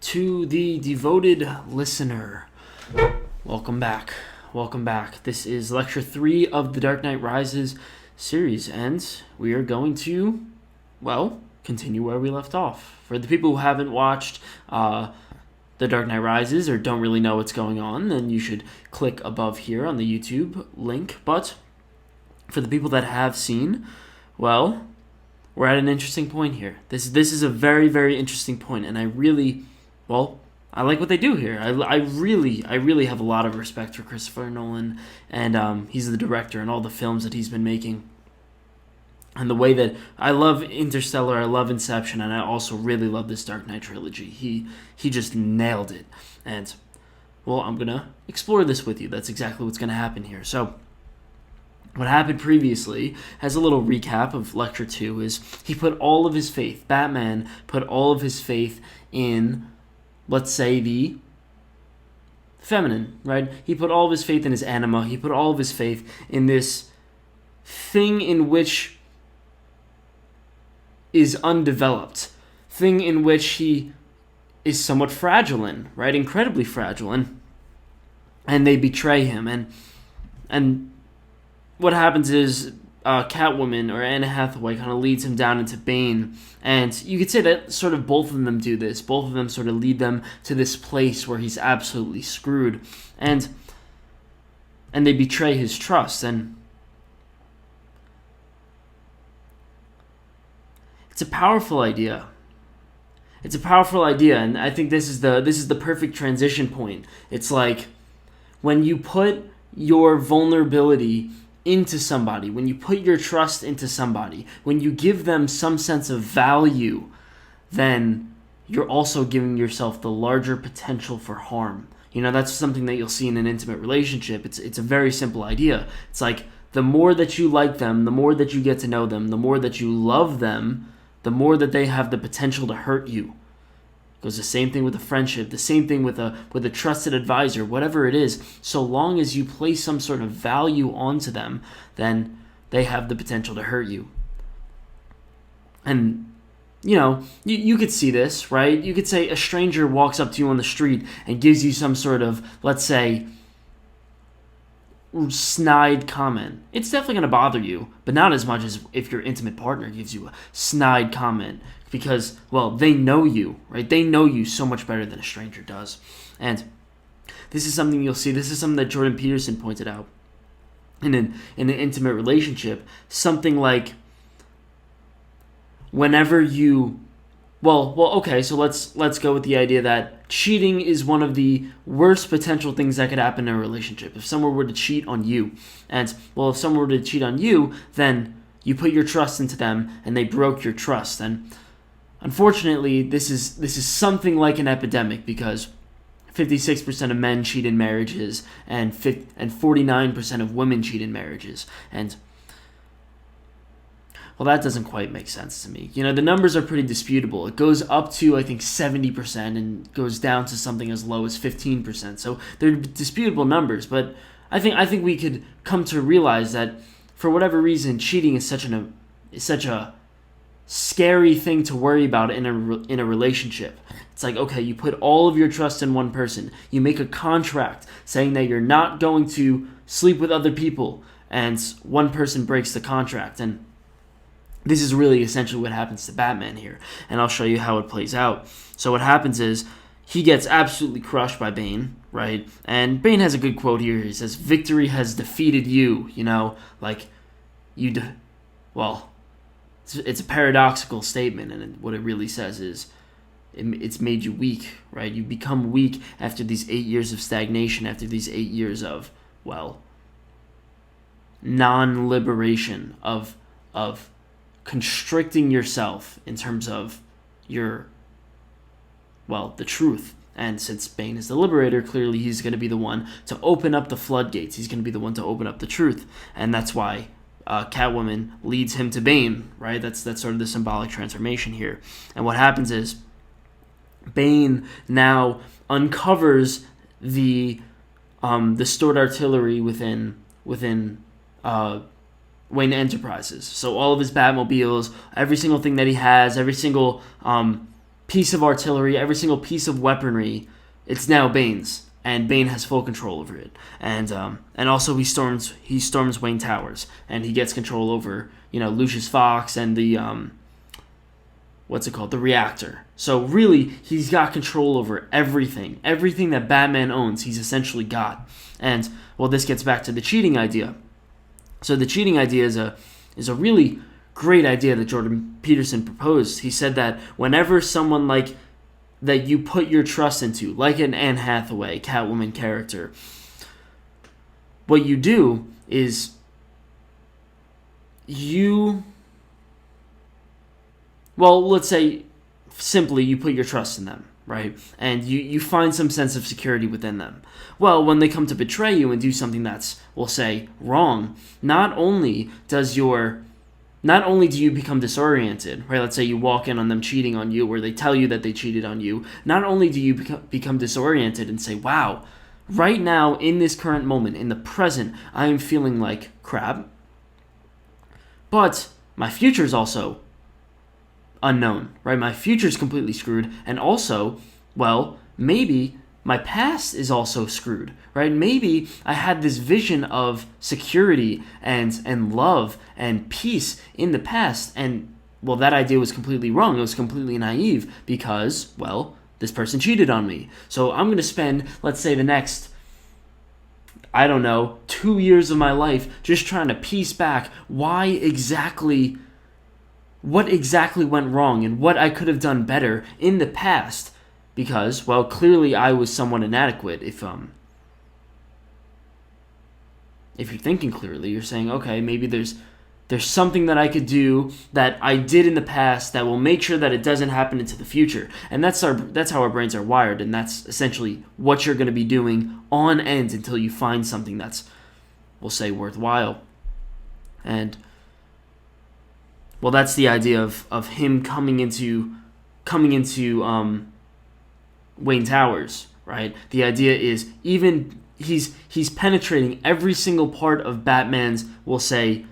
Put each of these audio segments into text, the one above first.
To the devoted listener, welcome back. Welcome back. This is Lecture 3 of the Dark Knight Rises series, and we are going to, continue where we left off. For the people who haven't watched The Dark Knight Rises or don't really know what's going on, then you should click above here on the YouTube link. But for the people that have seen, we're at an interesting point here. This is a very, very interesting point, and I like what they do here. I really have a lot of respect for Christopher Nolan, and he's the director and all the films that he's been making. And the way that I love Interstellar, I love Inception, and I also really love this Dark Knight trilogy. He just nailed it. And, I'm going to explore this with you. That's exactly what's going to happen here. So, what happened previously, as a little recap of Lecture 2, is he put all of his faith, Batman put all of his faith in, let's say, the feminine, right? He put all of his faith in his anima. He put all of his faith in this thing in which is undeveloped, thing in which he is somewhat fragile in, right? Incredibly fragile, and they betray him, and what happens is Catwoman or Anne Hathaway kind of leads him down into Bane, and you could say that sort of both of them do this. Both of them sort of lead them to this place where he's absolutely screwed, and they betray his trust, and it's a powerful idea. It's a powerful idea, and I think this is the perfect transition point. It's like when you put your vulnerability into somebody, when you put your trust into somebody, when you give them some sense of value, then you're also giving yourself the larger potential for harm. You know, that's something that you'll see in an intimate relationship. It's a very simple idea. It's like the more that you like them, the more that you get to know them, the more that you love them, the more that they have the potential to hurt you. It goes the same thing with a friendship, the same thing with a trusted advisor, whatever it is. So long as you place some sort of value onto them, then they have the potential to hurt you. And, you could see this, right? You could say a stranger walks up to you on the street and gives you some sort of, let's say, snide comment. It's definitely going to bother you, but not as much as if your intimate partner gives you a snide comment, because, they know you, right? They know you so much better than a stranger does. And this is something you'll see. This is something that Jordan Peterson pointed out in an intimate relationship. Something like whenever you okay, so let's go with the idea that cheating is one of the worst potential things that could happen in a relationship. If someone were to cheat on you, and if someone were to cheat on you, then you put your trust into them and they broke your trust. And unfortunately, this is something like an epidemic, because 56% of men cheat in marriages and 49% of women cheat in marriages. And that doesn't quite make sense to me. The numbers are pretty disputable. It goes up to, I think, 70% and goes down to something as low as 15%. So they're disputable numbers, but I think we could come to realize that for whatever reason, cheating is such a scary thing to worry about in a relationship. It's like, okay, you put all of your trust in one person. You make a contract saying that you're not going to sleep with other people, and one person breaks the contract. And this is really essentially what happens to Batman here, and I'll show you how it plays out. So what happens is he gets absolutely crushed by Bane, right? And Bane has a good quote here. He says, "Victory has defeated you." It's a paradoxical statement, and what it really says is it's made you weak, right? You become weak after these 8 years of stagnation, after these 8 years of, non-liberation, of constricting yourself in terms of your, the truth. And since Bane is the liberator, clearly he's going to be the one to open up the floodgates. He's going to be the one to open up the truth. And that's why Catwoman leads him to Bane, right? That's sort of the symbolic transformation here. And what happens is Bane now uncovers the stored artillery within Wayne Enterprises. So all of his Batmobiles, every single thing that he has, every single piece of artillery, every single piece of weaponry, it's now Bane's, and Bane has full control over it. And also he storms Wayne Towers, and he gets control over, Lucius Fox and the the reactor. So really, he's got control over everything that Batman owns. He's essentially got. And this gets back to the cheating idea. So the cheating idea is a really great idea that Jordan Peterson proposed. He said that whenever someone that you put your trust into, like an Anne Hathaway, Catwoman character, what you do is let's say simply you put your trust in them, right? And you find some sense of security within them. Well, when they come to betray you and do something that's, we'll say, wrong, not only do you become disoriented, right? Let's say you walk in on them cheating on you, or they tell you that they cheated on you. Not only do you become disoriented and say, wow, right now, in this current moment, in the present, I am feeling like crap, but my future is also unknown, right? My future is completely screwed, and also, maybe my past is also screwed, right? Maybe I had this vision of security and love and peace in the past, and that idea was completely wrong. It was completely naive because, this person cheated on me. So I'm going to spend, let's say, the next, 2 years of my life just trying to piece back what exactly went wrong and what I could have done better in the past, because, clearly I was somewhat inadequate. If you're thinking clearly, you're saying, okay, maybe there's something that I could do that I did in the past that will make sure that it doesn't happen into the future. And that's how our brains are wired, and that's essentially what you're going to be doing on end until you find something that's, we'll say, worthwhile. And that's the idea of him coming into Wayne Towers, right? The idea is even he's penetrating every single part of Batman's, we'll say,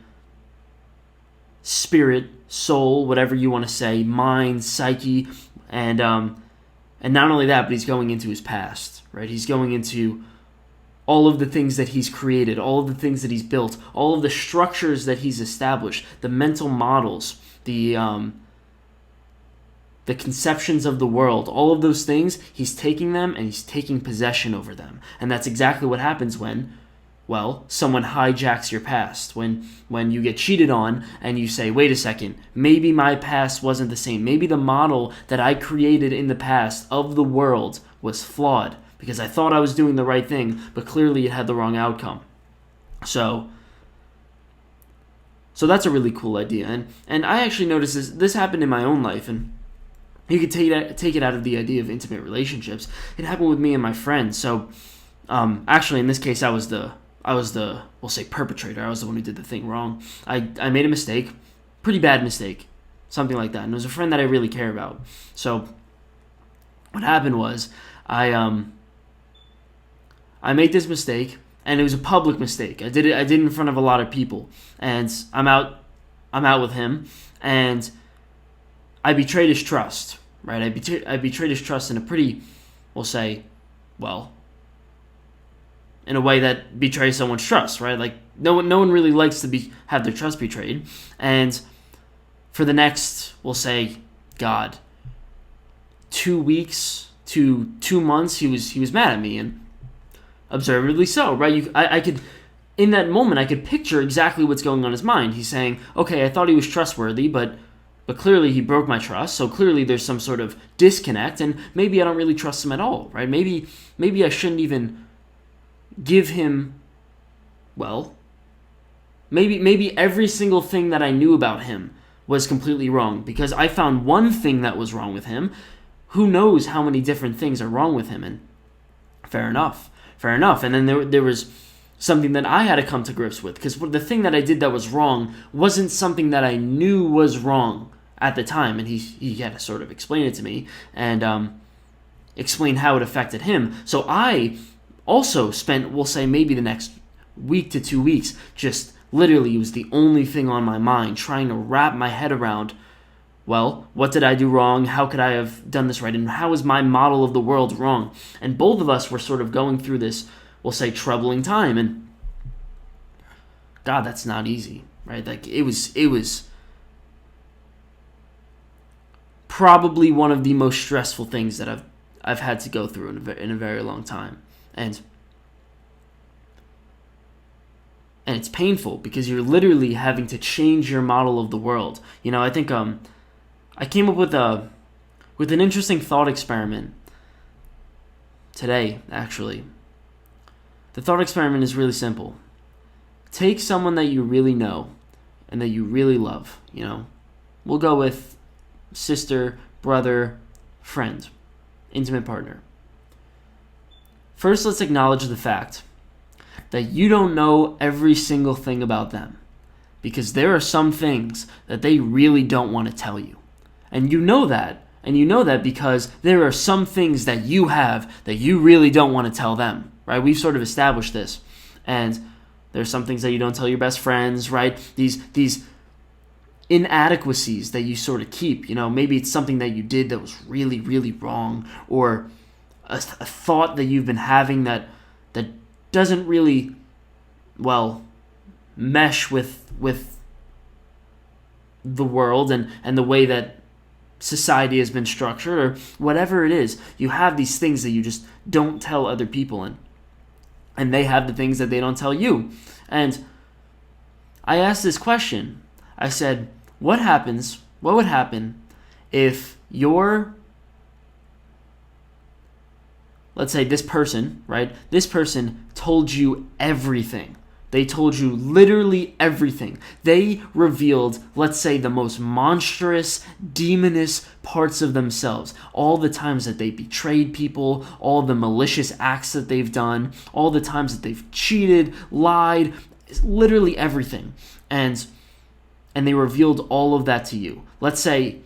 spirit, soul, whatever you want to say, mind, psyche, and not only that, but he's going into his past, right? He's going into all of the things that he's created, all of the things that he's built, all of the structures that he's established, the mental models, the conceptions of the world, all of those things, he's taking them and he's taking possession over them. And that's exactly what happens when, someone hijacks your past. When you get cheated on and you say, wait a second, maybe my past wasn't the same. Maybe the model that I created in the past of the world was flawed because I thought I was doing the right thing, but clearly it had the wrong outcome. So that's a really cool idea. And I actually noticed this happened in my own life, and you could take it out of the idea of intimate relationships. It happened with me and my friends. So, actually, in this case, I was the we'll say, perpetrator. I was the one who did the thing wrong. I made a mistake, pretty bad mistake, something like that. And it was a friend that I really care about. So, what happened was I made this mistake, and it was a public mistake. I did it in front of a lot of people, and I'm out with him, and I betrayed his trust, right? I betrayed his trust in a pretty, we'll say, in a way that betrays someone's trust, right? Like no one really likes to have their trust betrayed. And for the next, we'll say, 2 weeks to 2 months, he was mad at me, and observably so, right? I could, in that moment, I could picture exactly what's going on in his mind. He's saying, okay, I thought he was trustworthy, but clearly he broke my trust, so clearly there's some sort of disconnect, and maybe I don't really trust him at all, right? Maybe I shouldn't even give him, maybe every single thing that I knew about him was completely wrong, because I found one thing that was wrong with him. Who knows how many different things are wrong with him, and fair enough. And then there was something that I had to come to grips with, because the thing that I did that was wrong wasn't something that I knew was wrong at the time, and he had to sort of explain it to me and explain how it affected him. So I also spent, we'll say, maybe the next week to 2 weeks, just literally, it was the only thing on my mind, trying to wrap my head around well, what did I do wrong? How could I have done this right? And how is my model of the world wrong? And both of us were sort of going through this, we'll say, troubling time. And God, that's not easy, right? Like it was probably one of the most stressful things that I've had to go through in a very long time. And it's painful because you're literally having to change your model of the world. I think I came up with an interesting thought experiment today, actually. The thought experiment is really simple. Take someone that you really know and that you really love. We'll go with sister, brother, friend, intimate partner. First, let's acknowledge the fact that you don't know every single thing about them, because there are some things that they really don't want to tell you. And you know that. And you know that because there are some things that you have that you really don't want to tell them, right? We've sort of established this. And there's some things that you don't tell your best friends, right? These inadequacies that you sort of keep. Maybe it's something that you did that was really, really wrong, or a thought that you've been having that doesn't really, mesh with the world and the way that society has been structured, or whatever it is. You have these things that you just don't tell other people, and they have the things that they don't tell you. And I asked this question. I said, what would happen if let's say this person, right? This person told you everything. They told you literally everything. They revealed, let's say, the most monstrous, demonous parts of themselves. All the times that they betrayed people, all the malicious acts that they've done, all the times that they've cheated, lied, literally everything. And they revealed all of that to you. Let's say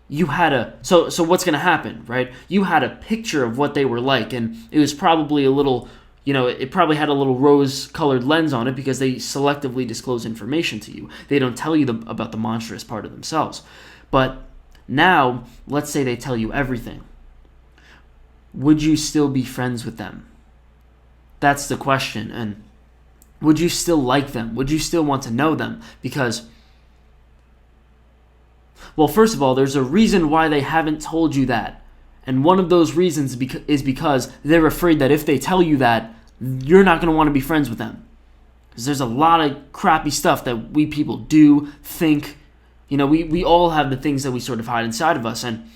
you had so what's going to happen, right? You had a picture of what they were like, and it was probably a little, it probably had a little rose-colored lens on it because they selectively disclose information to you. They don't tell you about the monstrous part of themselves. But now, let's say they tell you everything. Would you still be friends with them? That's the question. And would you still like them? Would you still want to know them? Because, well, first of all, there's a reason why they haven't told you that. And one of those reasons is because they're afraid that if they tell you that, you're not going to want to be friends with them. Because there's a lot of crappy stuff that we people do, think. We all have the things that we sort of hide inside of us. And,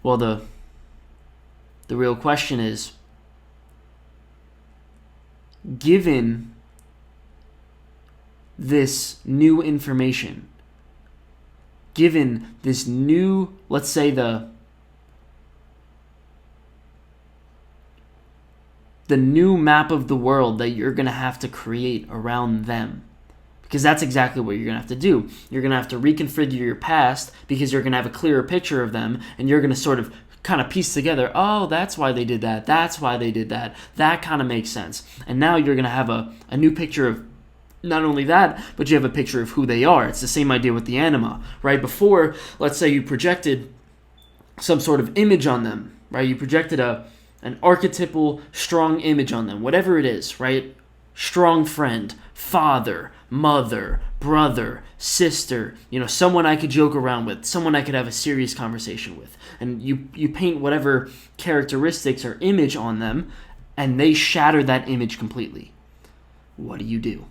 well, the real question is, given this new information, given this new, let's say the new map of the world that you're going to have to create around them, because that's exactly what you're going to have to do. You're going to have to reconfigure your past because you're going to have a clearer picture of them, and you're going to sort of kind of piece together, oh, that's why they did that, that's why they did that, that kind of makes sense. And now you're going to have a new picture of not only that, but you have a picture of who they are. It's the same idea with the anima, right? Before, let's say you projected some sort of image on them, right? You projected an archetypal, strong image on them, whatever it is, right? Strong friend, father, mother, brother, sister, someone I could joke around with, someone I could have a serious conversation with. And you paint whatever characteristics or image on them, and they shatter that image completely. What do you do?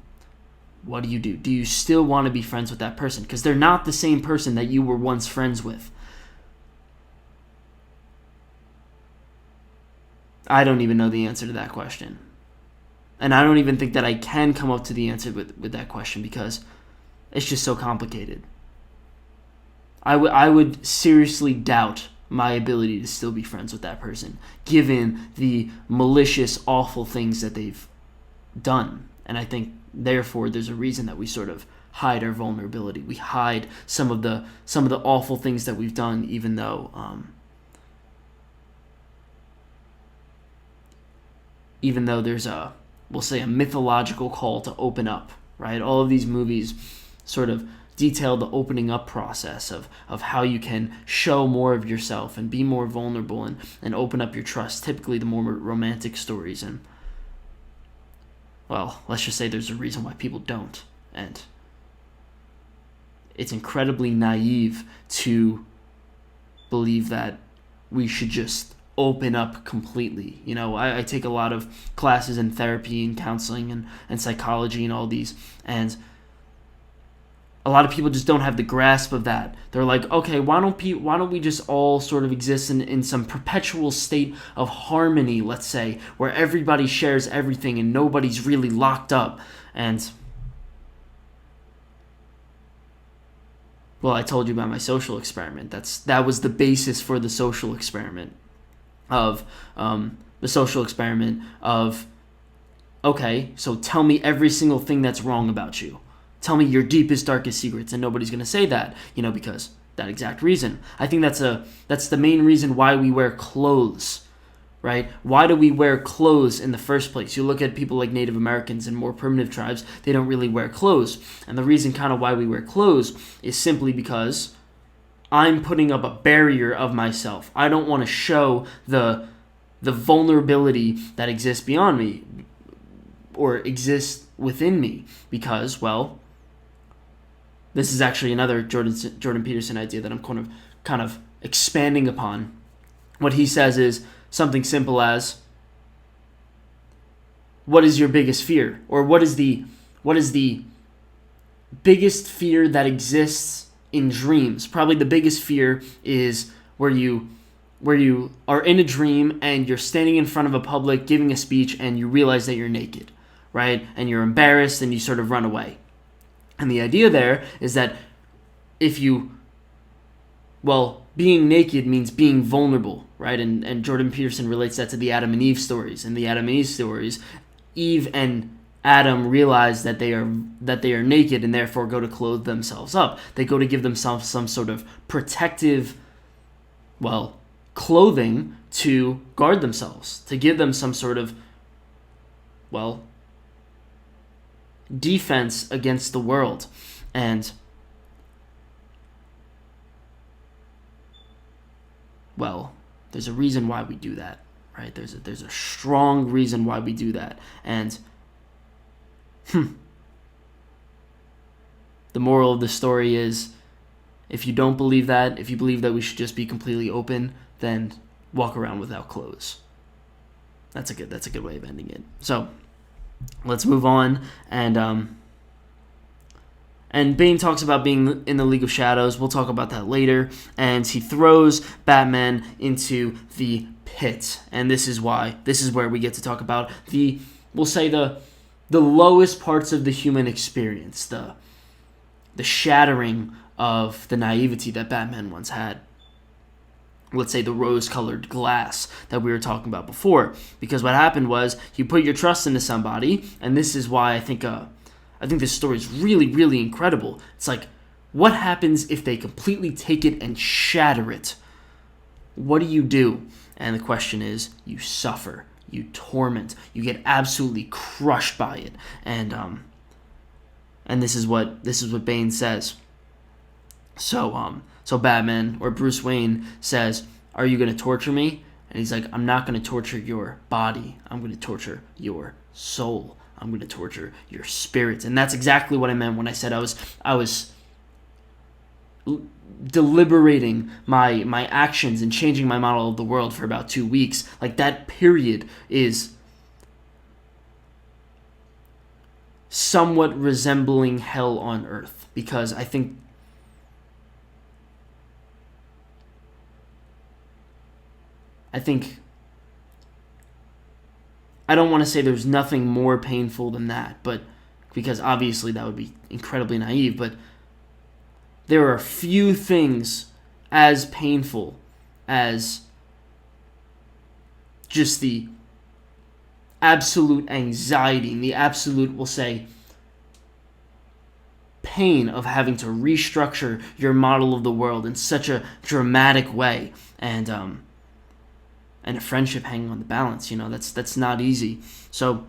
What do you do? Do you still want to be friends with that person? Because they're not the same person that you were once friends with. I don't even know the answer to that question. And I don't even think that I can come up to the answer with that question because it's just so complicated. I would seriously doubt my ability to still be friends with that person, given the malicious, awful things that they've done. And I think, therefore, there's a reason that we sort of hide our vulnerability. We hide some of the awful things that we've done, even though there's we'll say a mythological call to open up, right? All of these movies sort of detail the opening up process of how you can show more of yourself and be more vulnerable and open up your trust, typically the more romantic stories. And, well, let's just say there's a reason why people don't. And it's incredibly naive to believe that we should just open up completely. You know, I take a lot of classes in therapy and counseling and psychology and all these, and a lot of people just don't have the grasp of that. They're like, okay, why don't we just all sort of exist in some perpetual state of harmony, let's say, where everybody shares everything and nobody's really locked up. And, well, I told you about my social experiment. That was the basis for the social experiment of okay, so tell me every single thing that's wrong about you. Tell me your deepest, darkest secrets, and nobody's going to say that, because that exact reason. I think that's the main reason why we wear clothes, right? Why do we wear clothes in the first place? You look at people like Native Americans and more primitive tribes, they don't really wear clothes. And the reason kind of why we wear clothes is simply because I'm putting up a barrier of myself. I don't want to show the vulnerability that exists beyond me or exists within me because, well, this is actually another Jordan Peterson idea that I'm kind of expanding upon. What he says is something simple as, what is your biggest fear? Or what is the biggest fear that exists in dreams? Probably the biggest fear is where you are in a dream and you're standing in front of a public giving a speech and you realize that you're naked, right? And you're embarrassed and you sort of run away. And the idea there is that being naked means being vulnerable, right? And Jordan Peterson relates that to the Adam and Eve stories. In the Adam and Eve stories, Eve and Adam realize that they are naked and therefore go to clothe themselves up. They go to give themselves some sort of protective, clothing to guard themselves, to give them some sort of, defense against the world. And, there's a reason why we do that, right? There's a strong reason why we do that. And the moral of the story is, if you don't believe that, if you believe that we should just be completely open, then walk around without clothes. That's a good way of ending it. So let's move on. And Bane talks about being in the League of Shadows. We'll talk about that later. And he throws Batman into the pit. And this is where we get to talk about the lowest parts of the human experience, the shattering of the naivety that Batman once had. Let's say the rose-colored glass that we were talking about before. Because what happened was you put your trust into somebody, and this is why I think this story is really, really incredible. It's like, what happens if they completely take it and shatter it? What do you do? And the question is, you suffer, you torment, you get absolutely crushed by it. And this is what Bane says. So Batman, or Bruce Wayne, says, are you going to torture me? And he's like, I'm not going to torture your body. I'm going to torture your soul. I'm going to torture your spirit. And that's exactly what I meant when I said I was deliberating my actions and changing my model of the world for about 2 weeks. Like, that period is somewhat resembling hell on earth, because I think I don't want to say there's nothing more painful than that, but because obviously that would be incredibly naive, but there are few things as painful as just the absolute anxiety and the absolute, we'll say, pain of having to restructure your model of the world in such a dramatic way, and a friendship hanging on the balance. That's not easy. So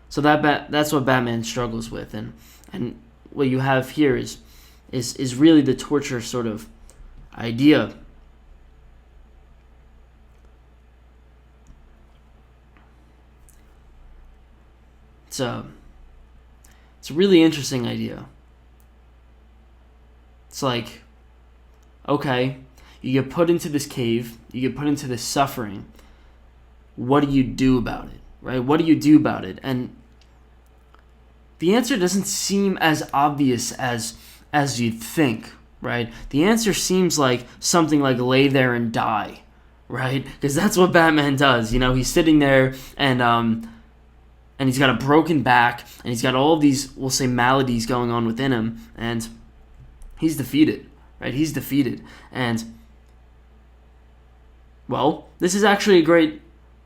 So that's what Batman struggles with, and what you have here is really the torture sort of idea. It's a really interesting idea. It's like, okay, you get put into this cave, you get put into this suffering. What do you do about it, right? What do you do about it? And the answer doesn't seem as obvious as you'd think, right? The answer seems like something like lay there and die, right? Because that's what Batman does. He's sitting there and he's got a broken back and he's got all of these, we'll say, maladies going on within him, and he's defeated, right? He's defeated. And, well, this is actually a great...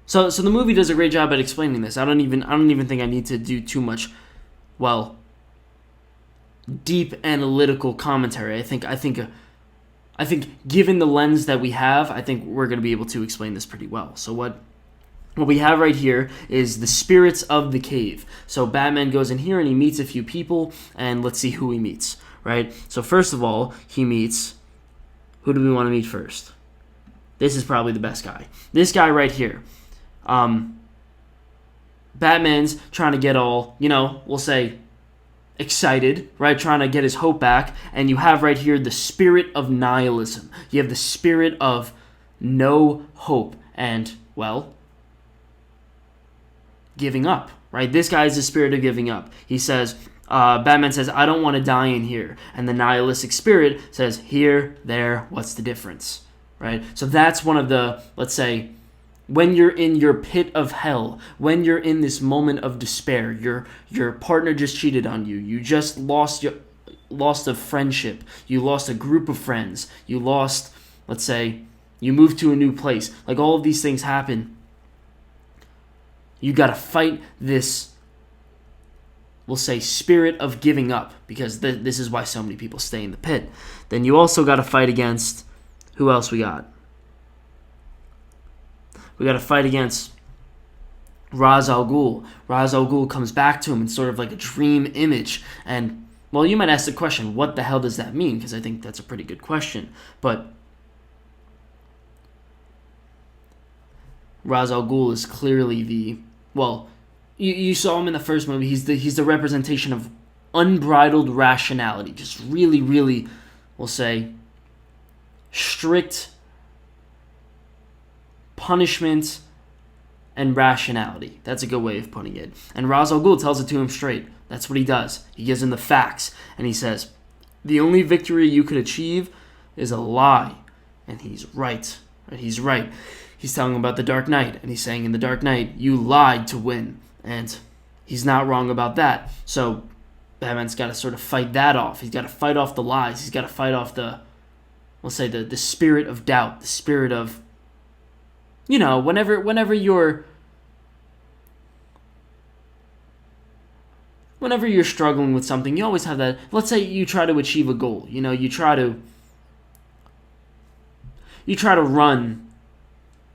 So the movie does a great job at explaining this. I don't even think I need to do too much, well, deep analytical commentary. I think given the lens that we have, I think we're going to be able to explain this pretty well. So what we have right here is the spirits of the cave. So Batman goes in here and he meets a few people, and let's see who he meets, right? So first of all, he meets... Who do we want to meet first? This is probably the best guy. This guy right here. Batman's trying to get all, we'll say, excited, right? Trying to get his hope back. And you have right here the spirit of nihilism. You have the spirit of no hope and, well, giving up, right? This guy is the spirit of giving up. He says, Batman says, I don't want to die in here. And the nihilistic spirit says, here, there, what's the difference, right? So that's one of the, let's say, when you're in your pit of hell, when you're in this moment of despair, your partner just cheated on you, you just lost a friendship, you lost a group of friends, you lost, let's say, you moved to a new place, like all of these things happen. You got to fight this, we'll say, spirit of giving up, because this is why so many people stay in the pit. Then you also got to fight against, who else we got? We got to fight against Ra's al Ghul. Ra's al Ghul comes back to him in sort of like a dream image. And, well, you might ask the question, what the hell does that mean? Because I think that's a pretty good question. But Ra's al Ghul is clearly the... Well, you saw him in the first movie. He's the representation of unbridled rationality. Just really, really, we'll say, strict punishment and rationality. That's a good way of putting it. And Ra's al Ghul tells it to him straight. That's what he does. He gives him the facts. And he says, the only victory you could achieve is a lie. And he's right. He's right. He's telling him about the Dark Knight. And he's saying in the Dark Knight, you lied to win. And he's not wrong about that. So Batman's got to sort of fight that off. He's got to fight off the lies. He's got to fight off the, we'll say, the spirit of doubt. The spirit of, whenever you're struggling with something, you always have that. Let's say you try to achieve a goal. You try to run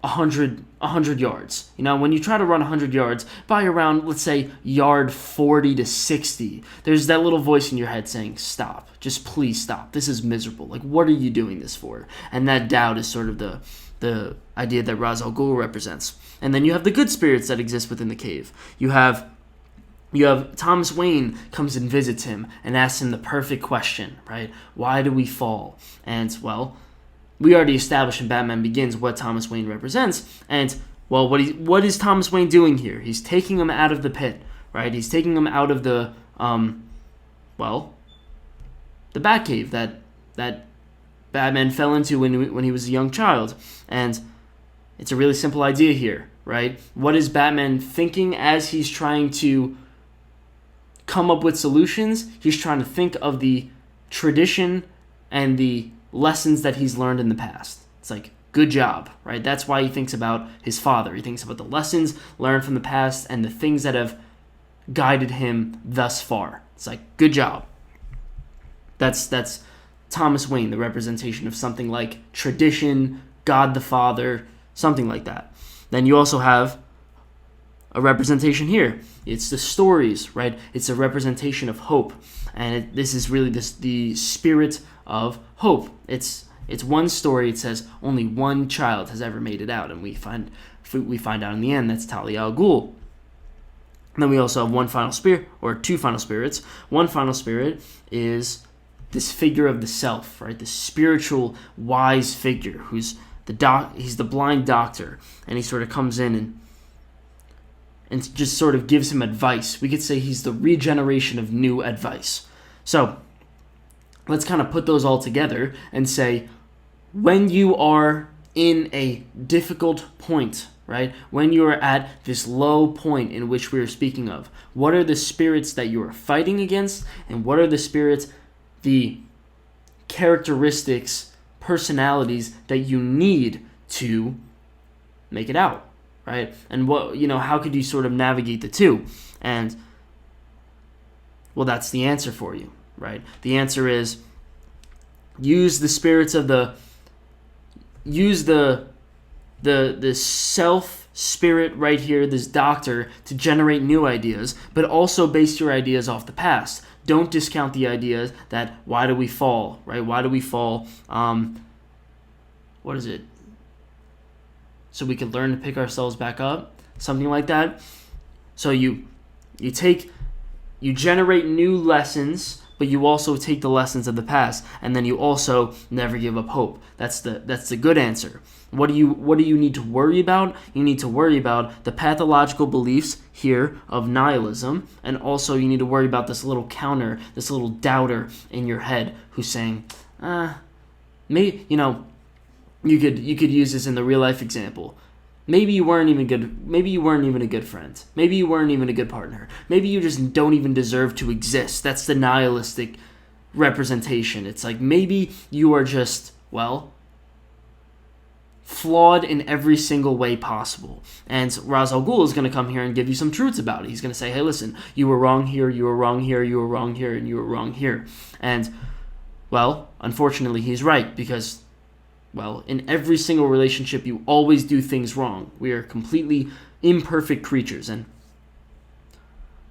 100 yards. When you try to run 100 yards, by around, let's say, yard 40 to 60, there's that little voice in your head saying, stop. Just please stop. This is miserable. Like, what are you doing this for? And that doubt is sort of the idea that Ra's al Ghul represents. And then you have the good spirits that exist within the cave. You have Thomas Wayne comes and visits him and asks him the perfect question, right? Why do we fall? And, well, we already established in Batman Begins what Thomas Wayne represents. And, well, what is Thomas Wayne doing here? He's taking him out of the pit, right? He's taking him out of the, the Batcave that Batman fell into when he was a young child. And it's a really simple idea here, right? What is Batman thinking as he's trying to come up with solutions? He's trying to think of the tradition and the lessons that he's learned in the past. It's like, good job, right? That's why he thinks about his father. He thinks about the lessons learned from the past and the things that have guided him thus far. It's like, good job. That's Thomas Wayne, the representation of something like tradition, God the Father, something like that. Then you also have a representation here. It's the stories, right? It's a representation of hope, and this is really the spirit of hope. It's one story. It says only one child has ever made it out, and we find out in the end that's Talia al Ghul. And then we also have one final spirit, or two final spirits. One final spirit is this figure of the self, right? The spiritual wise figure who's he's the blind doctor, and he sort of comes in and just sort of gives him advice. We could say he's the regeneration of new advice. So let's kind of put those all together and say, when you are in a difficult point, right? When you are at this low point in which we are speaking of, what are the spirits that you are fighting against, and what are the spirits, the characteristics, personalities that you need to make it out, right? And how could you sort of navigate the two? And well, that's the answer for you, right? The answer is use the spirits of the self spirit right here, this doctor, to generate new ideas, but also base your ideas off the past. Don't discount the ideas that why do we fall, right? Why do we fall? What is it? So we can learn to pick ourselves back up, something like that. So you generate new lessons, but you also take the lessons of the past, and then you also never give up hope. That's the good answer. What do you need to worry about? You need to worry about the pathological beliefs here of nihilism, and also you need to worry about this little counter, this little doubter in your head who's saying, maybe you could use this in the real life example. Maybe you weren't even good. Maybe you weren't even a good friend. Maybe you weren't even a good partner. Maybe you just don't even deserve to exist. That's the nihilistic representation. It's like maybe you are just, flawed in every single way possible. And Raz Al Ghul is going to come here and give you some truths about it. He's going to say, hey, listen, you were wrong here, you were wrong here, you were wrong here, and you were wrong here. And, unfortunately, he's right, because in every single relationship, you always do things wrong. We are completely imperfect creatures. And,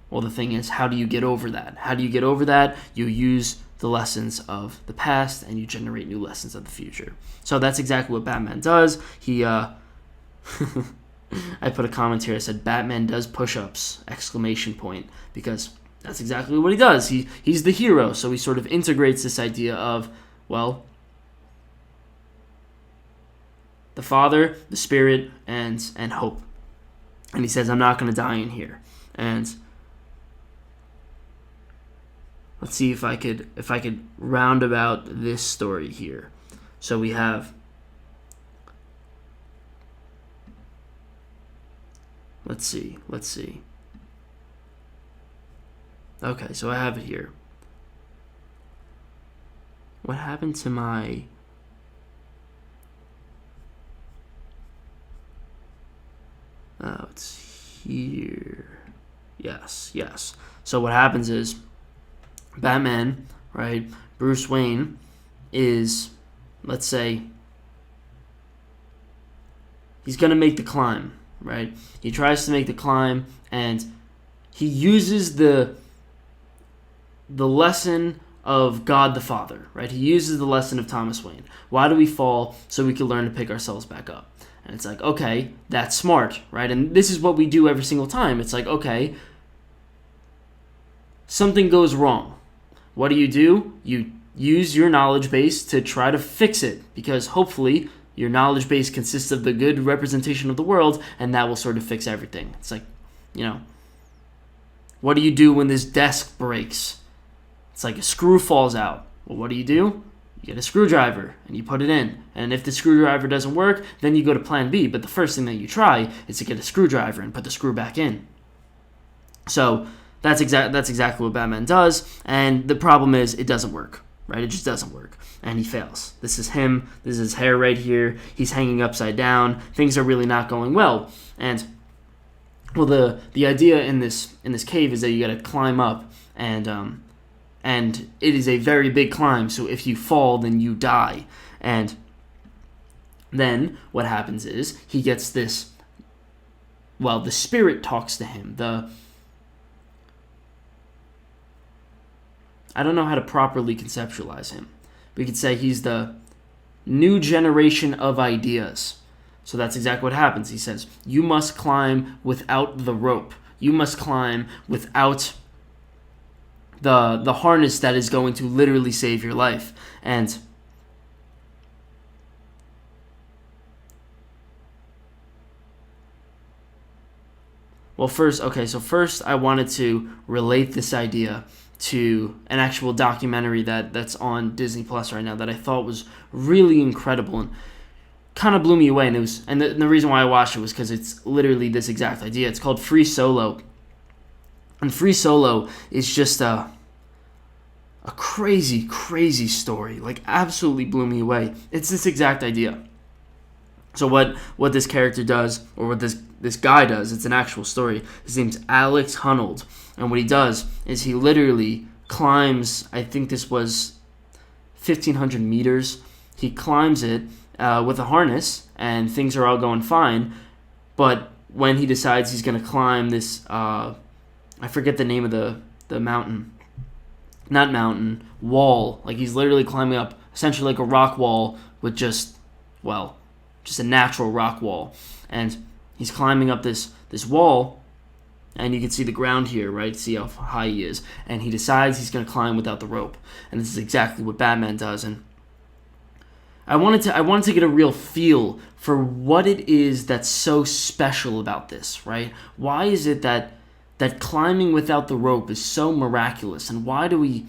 the thing is, how do you get over that? How do you get over that? You use the lessons of the past, and you generate new lessons of the future. So that's exactly what Batman does. He, I put a comment here. I said, Batman does push-ups, ! Because that's exactly what he does. He's the hero, so he sort of integrates this idea of, the Father, the Spirit, and hope. And he says, I'm not going to die in here. And let's see if I could round about this story here. So we have, let's see. Okay, so I have it here. What happened to my... Oh, it's here. Yes. So what happens is Batman, right, Bruce Wayne is, let's say, he's going to make the climb, right? He tries to make the climb, and he uses the lesson of God the Father, right? He uses the lesson of Thomas Wayne. Why do we fall? So we can learn to pick ourselves back up. And it's like, okay, that's smart, right? And this is what we do every single time. It's like, okay, something goes wrong. What do? You use your knowledge base to try to fix it, because hopefully your knowledge base consists of the good representation of the world, and that will sort of fix everything. It's like, what do you do when this desk breaks? It's like a screw falls out. Well, what do? You get a screwdriver and you put it in. And if the screwdriver doesn't work, then you go to plan B. But the first thing that you try is to get a screwdriver and put the screw back in. So that's exactly what Batman does. And the problem is it doesn't work, right? It just doesn't work. And he fails. This is him. This is his hair right here. He's hanging upside down. Things are really not going well. And the idea in this cave is that you got to climb up, and it is a very big climb, so if you fall, then you die. And then what happens is he gets this the spirit talks to him. I don't know how to properly conceptualize him. We could say he's the new generation of ideas. So that's exactly what happens. He says, you must climb without the rope. You must climb without the harness that is going to literally save your life. And first I wanted to relate this idea to an actual documentary that's on Disney Plus right now that I thought was really incredible and kind of blew me away. And the reason why I watched it was because it's literally this exact idea. It's called Free Solo, and Free Solo is just a crazy, crazy story. Like, absolutely blew me away. It's this exact idea. So what this character does, or what this guy does, it's an actual story. His name's Alex Honnold. And what he does is he literally climbs, I think this was 1,500 meters. He climbs it with a harness, and things are all going fine. But when he decides he's going to climb this, I forget the name of the mountain. Not mountain, wall. Like, he's literally climbing up essentially like a rock wall with just a natural rock wall. And he's climbing up this wall, and you can see the ground here, right? See how high he is. And he decides he's going to climb without the rope. And this is exactly what Batman does. And I wanted to get a real feel for what it is that's so special about this, right? Why is it that climbing without the rope is so miraculous, and why do we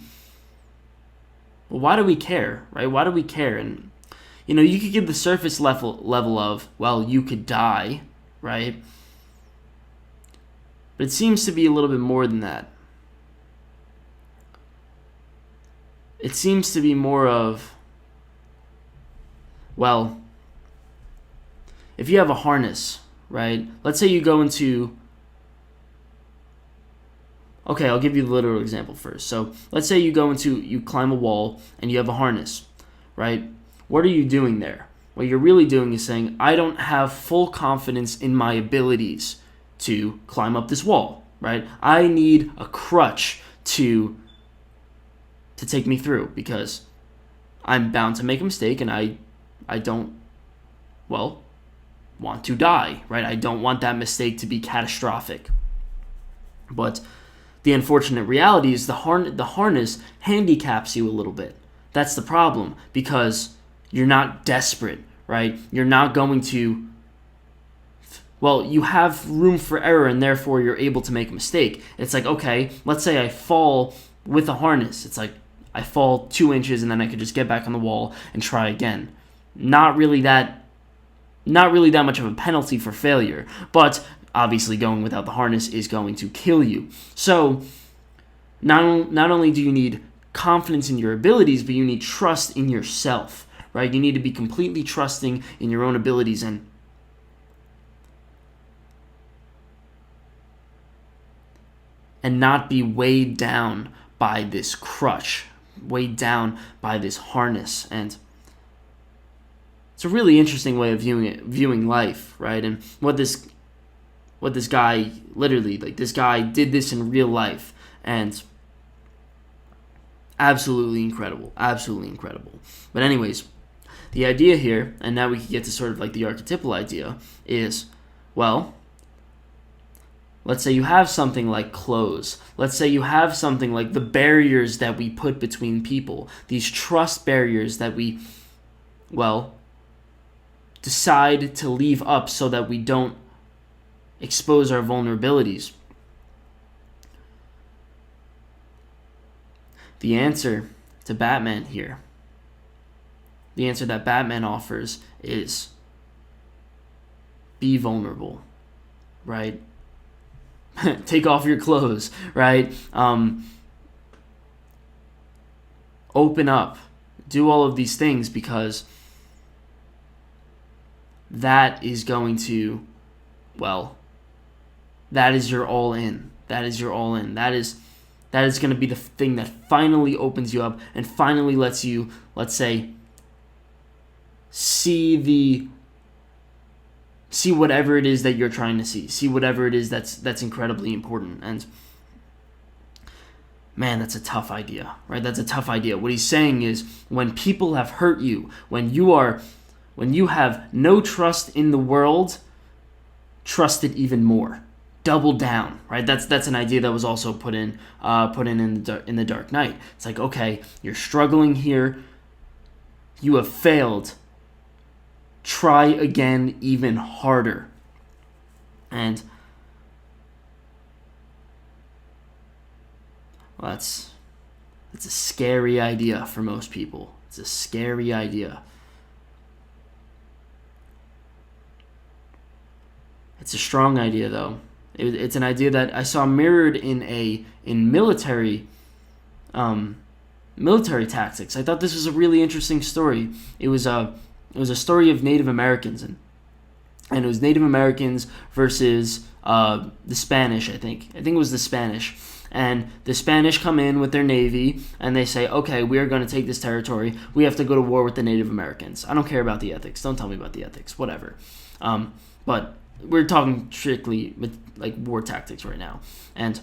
care, right? Why do we care? And you could give the surface level of, you could die, right? But it seems to be a little bit more than that. It seems to be more of, if you have a harness, right? Let's say you go into... Okay, I'll give you the literal example first. So let's say you climb a wall and you have a harness, right? What are you doing there? What you're really doing is saying, I don't have full confidence in my abilities to climb up this wall, right? I need a crutch to take me through, because I'm bound to make a mistake, and I don't, want to die, right? I don't want that mistake to be catastrophic. But the unfortunate reality is the harness handicaps you a little bit. That's the problem, because you're not desperate, right? You're not going to... you have room for error, and therefore you're able to make a mistake. It's like, okay, let's say I fall with a harness. It's like I fall 2 inches, and then I could just get back on the wall and try again. Not really that much of a penalty for failure, but obviously going without the harness is going to kill you. So not only do you need confidence in your abilities, but you need trust in yourself, right? You need to be completely trusting in your own abilities and not be weighed down by this crutch, weighed down by this harness. And it's a really interesting way of viewing life, right? And what this guy this guy did this in real life, and absolutely incredible. But anyways, the idea here, and now we can get to sort of like the archetypal idea, is, let's say you have something like clothes. Let's say you have something like the barriers that we put between people, these trust barriers that we, decide to leave up so that we don't expose our vulnerabilities. The answer to Batman here, the answer that Batman offers is be vulnerable, right? Take off your clothes, right? Open up. Do all of these things, because that is going to, that is your all in. That is your all in. That is going to be the thing that finally opens you up and finally lets you, let's say, see See whatever it is that you're trying to see. See whatever it is that's incredibly important. And man, that's a tough idea, right? That's a tough idea. What he's saying is, when people have hurt you, when you have no trust in the world, trust it even more. Double down, right? That's an idea that was also put in the Dark Knight. It's like, okay, you're struggling here, you have failed. Try again, even harder. And well, that's a scary idea for most people. It's a scary idea. It's a strong idea, though. It's an idea that I saw mirrored in military tactics. I thought this was a really interesting story. It was a story of Native Americans, and it was Native Americans versus the Spanish. I think it was the Spanish. And the Spanish come in with their navy, and they say, okay, we are going to take this territory. We have to go to war with the Native Americans. I don't care about the ethics. Don't tell me about the ethics. Whatever. But we're talking strictly like war tactics right now. And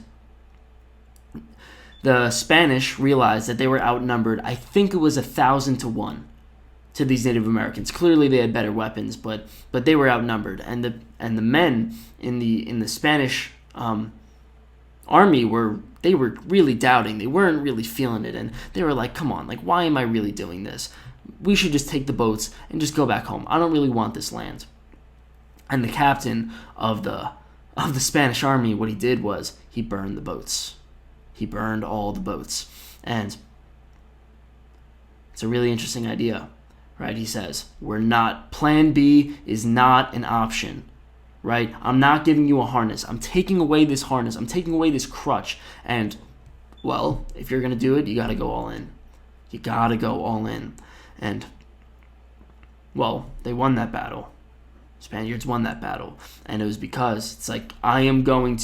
the Spanish realized that they were outnumbered. I think it was 1,000 to 1 to these Native Americans. Clearly, they had better weapons, but they were outnumbered. And the men in the Spanish army were really doubting. They weren't really feeling it, and they were like, "Come on, like, why am I really doing this? We should just take the boats and just go back home. I don't really want this land." And the captain of the Spanish army, what he did was he burned the boats. He burned all the boats. And it's a really interesting idea, right? He says, plan B is not an option, right? I'm not giving you a harness. I'm taking away this harness. I'm taking away this crutch. And, well, if you're going to do it, you got to go all in. You got to go all in. And, well, they won that battle. Spaniards won that battle. And it was because it's like, I'm not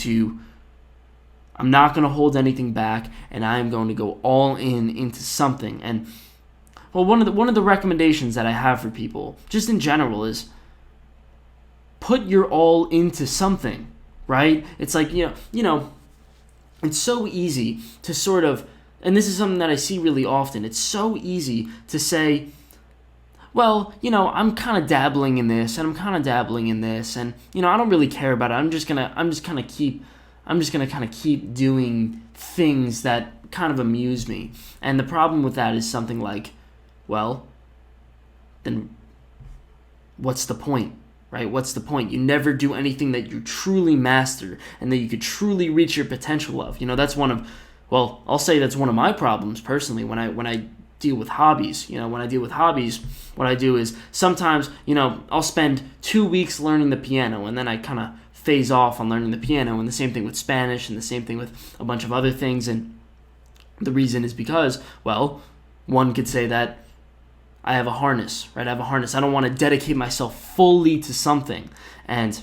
going to hold anything back, and I am going to go all in into something. And, well, one of the recommendations that I have for people, just in general, is put your all into something, right? It's like, you know, it's so easy to sort of, and this is something that I see really often, it's so easy to say, well, you know, I'm kind of dabbling in this, and I'm kind of dabbling in this, and, you know, I don't really care about it. I'm just gonna kind of keep doing things that kind of amuse me. And the problem with that is something like, well, then what's the point, right? What's the point? You never do anything that you truly master and that you could truly reach your potential of. You know, I'll say that's one of my problems personally when I deal with hobbies. You know, when I deal with hobbies, what I do is sometimes, you know, I'll spend 2 weeks learning the piano, and then I kind of phase off on learning the piano, and the same thing with Spanish, and the same thing with a bunch of other things. And the reason is because, well, one could say that I have a harness, right? I have a harness. I don't want to dedicate myself fully to something. And,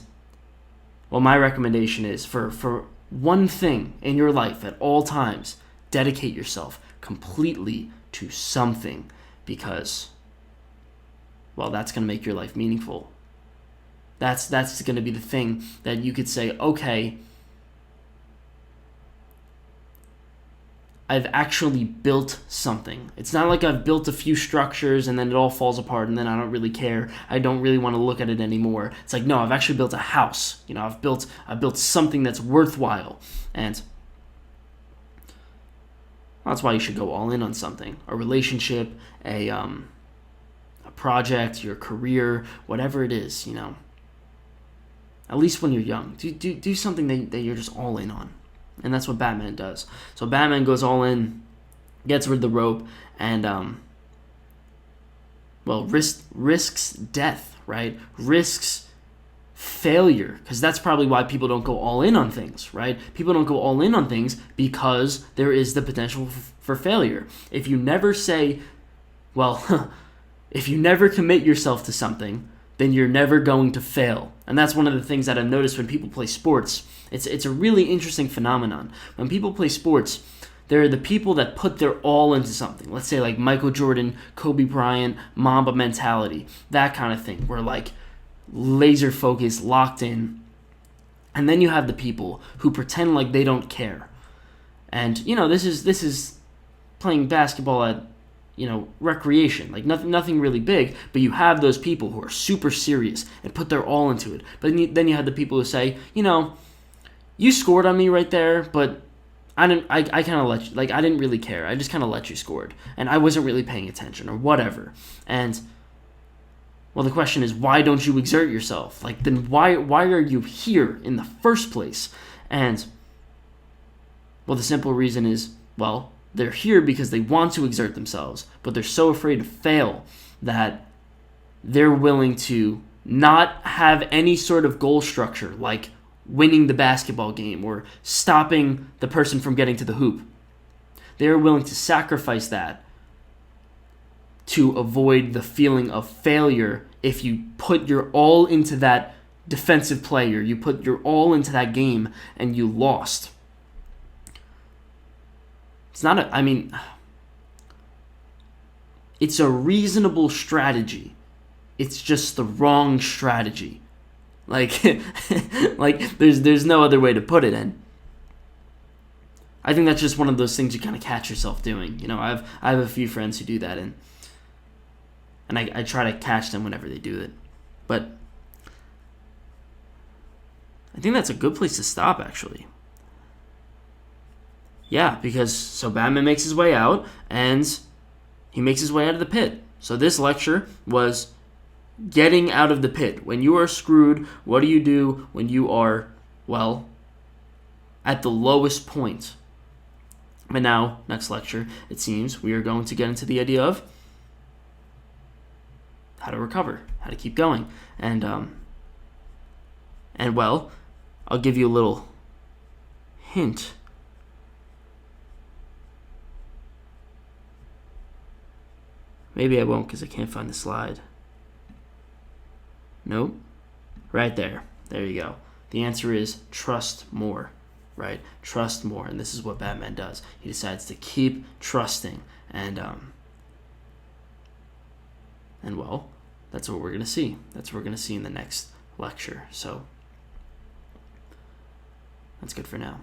well, my recommendation is for one thing in your life at all times, dedicate yourself completely to something, because, well, that's going to make your life meaningful. That's going to be the thing that you could say, okay, I've actually built something. It's not like I've built a few structures and then it all falls apart and then I don't really care. I don't really want to look at it anymore. It's like, no, I've actually built a house. You know, I've built something that's worthwhile. And that's why you should go all in on something. A relationship, a project, your career, whatever it is, you know. At least when you're young. Do something that you're just all in on. And that's what Batman does. So Batman goes all in, gets rid of the rope, and, risks death, right? Risks failure. Because that's probably why people don't go all in on things, right? People don't go all in on things because there is the potential for failure. If you never say, if you never commit yourself to something, then you're never going to fail. And that's one of the things that I've noticed when people play sports. It's a really interesting phenomenon. When people play sports, there are the people that put their all into something. Let's say like Michael Jordan, Kobe Bryant, Mamba mentality, that kind of thing. Where like laser focused, locked in. And then you have the people who pretend like they don't care. And, this is playing basketball at, recreation. Like nothing really big, but you have those people who are super serious and put their all into it. But then you have the people who say, you scored on me right there, but I kind of let you, like, I didn't really care. I just kind of let you score. And I wasn't really paying attention or whatever. And, well, the question is, why don't you exert yourself? Like, then why are you here in the first place? And, well, the simple reason is, well, they're here because they want to exert themselves, but they're so afraid to fail that they're willing to not have any sort of goal structure, like winning the basketball game or stopping the person from getting to the hoop. They're willing to sacrifice that to avoid the feeling of failure if you put your all into that defensive play or you put your all into that game and you lost. It's a reasonable strategy. It's just the wrong strategy. Like there's no other way to put it. And I think that's just one of those things you kind of catch yourself doing. I have a few friends who do that, and I try to catch them whenever they do it. But I think that's a good place to stop, actually. Yeah, because so Batman makes his way out, and he makes his way out of the pit. So this lecture was getting out of the pit. When you are screwed, what do you do when you are, well, at the lowest point? But now, next lecture, it seems we are going to get into the idea of how to recover, how to keep going. And well, I'll give you a little hint. Maybe I won't because I can't find the slide. Nope. Right there. There you go. The answer is trust more, right? Trust more. And this is what Batman does. He decides to keep trusting. And well, that's what we're going to see. That's what we're going to see in the next lecture. So that's good for now.